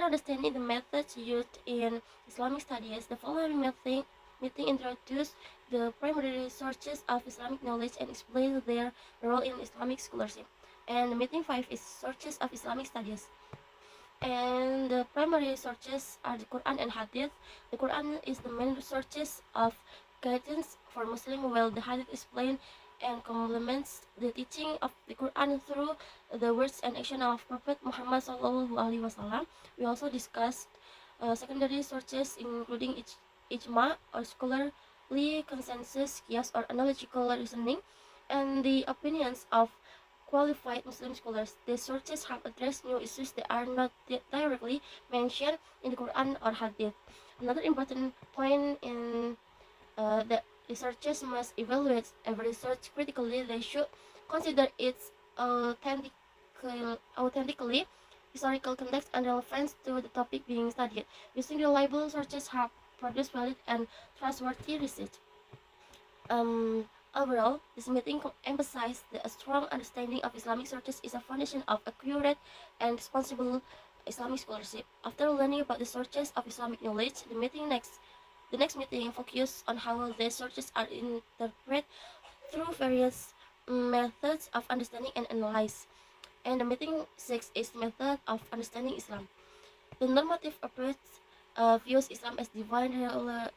understanding the methods used in Islamic studies, the following meeting introduce the primary sources of Islamic knowledge and explain their role in Islamic scholarship. And meeting 5 is sources of Islamic studies. And the primary sources are the Quran and Hadith. The Quran is the main sources of guidance for Muslim, while the Hadith explain and complements the teaching of the Quran through the words and action of Prophet Muhammad SAW. We also discussed secondary sources including ijma or scholarly consensus, qiyas or analogical reasoning, and the opinions of qualified Muslim scholars. These sources have addressed new issues that are not directly mentioned in the Quran or Hadith. Another important point in that researchers must evaluate every research critically. They should consider its authentically historical context and relevance to the topic being studied. Using reliable sources have produced valid and trustworthy research. Um, Overall, this meeting emphasized that a strong understanding of Islamic sources is a foundation of accurate and responsible Islamic scholarship. After learning about the sources of Islamic knowledge, the next meeting focused on how these sources are interpreted through various methods of understanding and analysis. And the meeting 6 is the method of understanding Islam. The normative approach views Islam as divine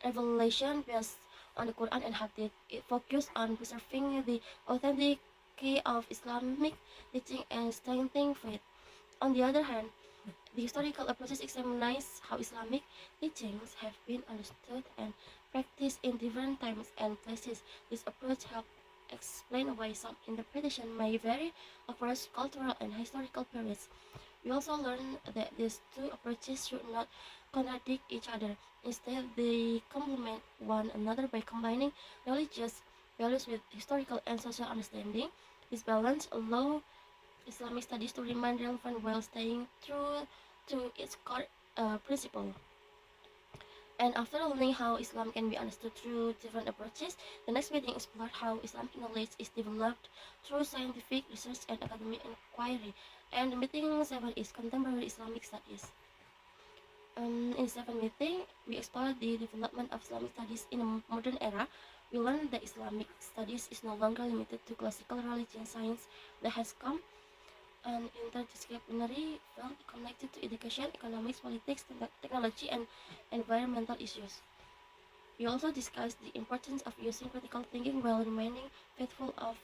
revelation based on the Quran and Hadith. It focuses on preserving the authenticity of Islamic teaching and strengthening faith. On the other hand, the historical approaches examines how Islamic teachings have been understood and practiced in different times and places. This approach helps explain why some interpretation may vary across cultural and historical periods. We also learned that these two approaches should not contradict each other. Instead, they complement one another by combining religious values with historical and social understanding. This balance allows Islamic studies to remain relevant while staying true to its core principle. And after learning how Islam can be understood through different approaches, the next meeting explored how Islamic knowledge is developed through scientific research and academic inquiry. And meeting 7 is contemporary Islamic studies. In the seventh meeting, we explored the development of Islamic studies in a modern era. We learned that Islamic studies is no longer limited to classical religion science that has come an interdisciplinary field connected to education, economics, politics, technology, and environmental issues. We also discussed the importance of using critical thinking while remaining faithful of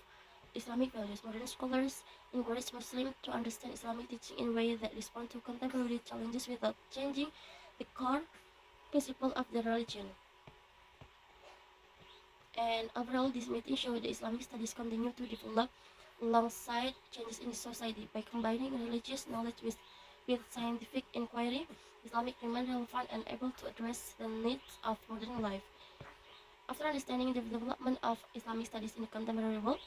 Islamic values. Modern scholars encourage Muslims to understand Islamic teaching in ways that respond to contemporary challenges without changing the core principle of the religion. And overall, this meeting showed that Islamic studies continue to develop alongside changes in society. By combining religious knowledge with scientific inquiry, Islamic remains relevant and able to address the needs of modern life. After understanding the development of Islamic studies in the contemporary world,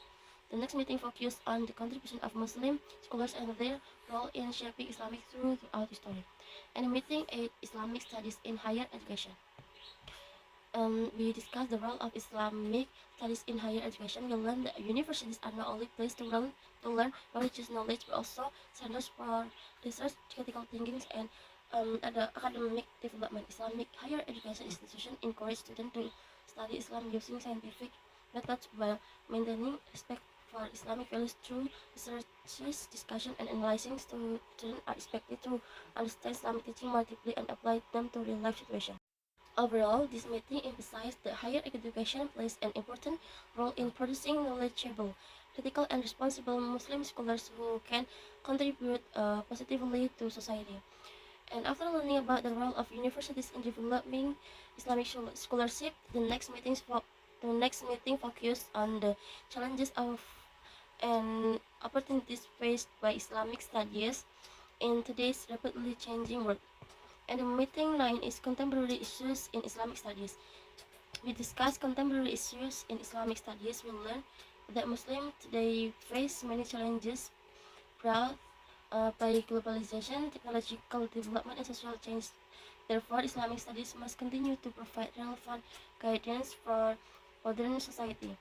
the next meeting focused on the contribution of Muslim scholars and their role in shaping Islamic throughout history. And meeting 8 Islamic studies in higher education. We discussed the role of Islamic studies in higher education. We learned that universities are not only places to learn religious knowledge, but also centers for research, critical thinking, and other academic development. Islamic higher education institutions encourage students to study Islam using scientific methods while maintaining respect for Islamic values through researches, discussion, and analyzing. Students are expected to understand Islamic teaching more deeply and apply them to real-life situations. Overall, this meeting emphasized that higher education plays an important role in producing knowledgeable, critical, and responsible Muslim scholars who can contribute positively to society. And after learning about the role of universities in developing Islamic scholarship, the next meeting focused on the challenges of and opportunities faced by Islamic studies in today's rapidly changing world. And the meeting 9 is contemporary issues in Islamic studies. We discuss contemporary issues in Islamic studies. We learn that Muslims today face many challenges brought by globalization, technological development, and social change. Therefore, Islamic studies must continue to provide relevant guidance for modern society.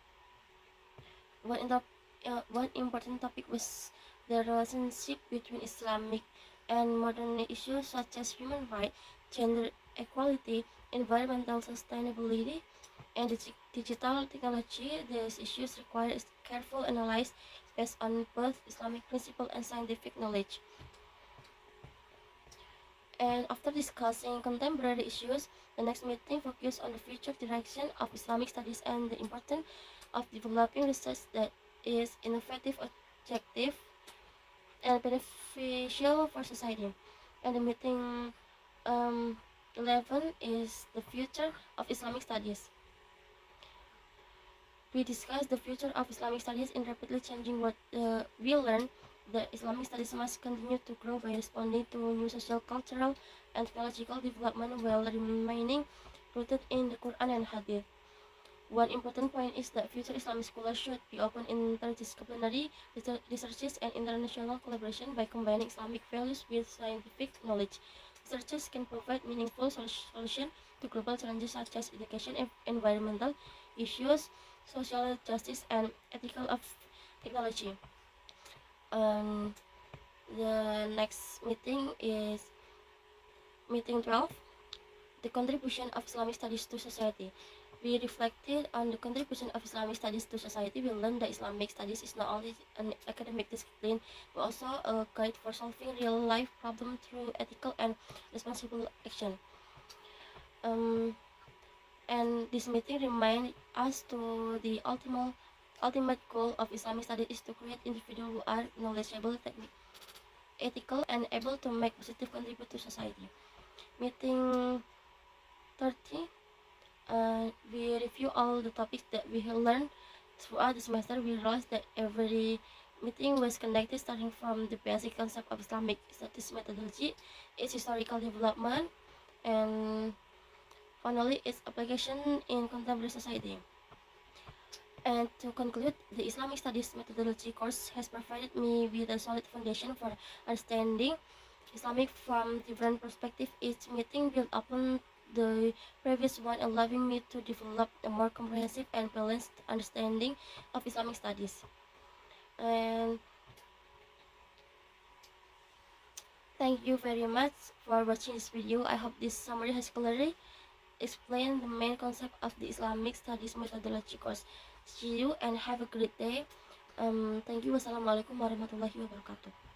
One important topic was the relationship between Islamic and modern issues such as human rights, gender equality, environmental sustainability, and digital technology. These issues require careful analysis based on both Islamic principle and scientific knowledge. And after discussing contemporary issues, the next meeting focused on the future direction of Islamic studies and the importance of developing research that is innovative, objective, and beneficial for society. And the meeting um, 11 is the future of Islamic studies. We discussed the future of Islamic studies in rapidly changing world. We learned that Islamic studies must continue to grow by responding to new social, cultural, and technological development while remaining rooted in the Quran and Hadith. One important point is that future Islamic scholars should be open in interdisciplinary researches and international collaboration by combining Islamic values with scientific knowledge. Researchers can provide meaningful solutions to global challenges such as education, environmental issues, social justice, and ethical of technology. The next meeting is meeting 12, the contribution of Islamic studies to society. We reflected on the contribution of Islamic studies to society. We learned that Islamic studies is not only an academic discipline, but also a guide for solving real-life problems through ethical and responsible action. And this meeting reminds us to the ultimate goal of Islamic studies is to create individuals who are knowledgeable, ethical, and able to make positive contribution to society. Meeting 30. We review all the topics that we have learned throughout the semester. We realized that every meeting was conducted starting from the basic concept of Islamic studies methodology, its historical development, and finally its application in contemporary society. And to conclude, the Islamic Studies Methodology course has provided me with a solid foundation for understanding Islamic from different perspectives. Each meeting built upon the previous one, allowing me to develop a more comprehensive and balanced understanding of Islamic studies. And thank you very much for watching this video. I hope this summary has clearly explained the main concept of the Islamic Studies Methodology course. See you and have a great day. Thank you. Wassalamualaikum warahmatullahi wabarakatuh.